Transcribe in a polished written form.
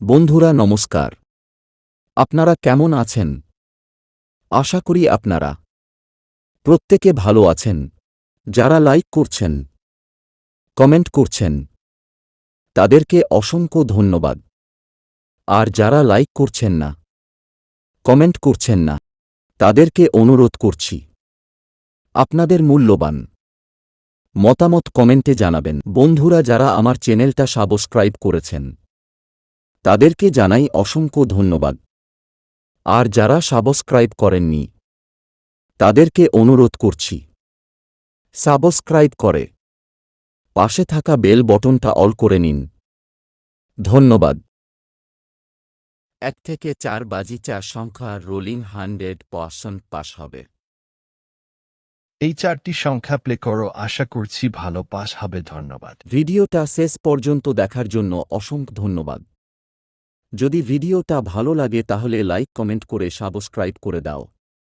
বন্ধুরা নমস্কার। আপনারা কেমন আছেন? আশা করি আপনারা প্রত্যেকে ভালো আছেন। যারা লাইক করছেন, কমেন্ট করছেন, তাদেরকে অসংখ্য ধন্যবাদ। আর যারা লাইক করছেন না, কমেন্ট করছেন না, তাদেরকে অনুরোধ করছি, আপনাদের মূল্যবান মতামত কমেন্টে জানাবেন। বন্ধুরা যারা আমার চ্যানেলটা সাবস্ক্রাইব করেছেন, তাদেরকে জানাই অসংখ্য ধন্যবাদ। আর যারা সাবস্ক্রাইব করেননি, তাদেরকে অনুরোধ করছি, সাবস্ক্রাইব করে পাশে থাকা বেল বটনটা অল করে নিন। ধন্যবাদ। 1 থেকে 4 বাজি 4 সংখ্যা রোলিং 100% পাস হবে। এই 4টি সংখ্যা প্লে করো, আশা করছি ভালো পাস হবে। ধন্যবাদ। ভিডিওটা শেষ পর্যন্ত দেখার জন্য অসংখ্য ধন্যবাদ। যদি ভিডিওটা ভালো লাগে তাহলে লাইক কমেন্ট করে সাবস্ক্রাইব করে দাও।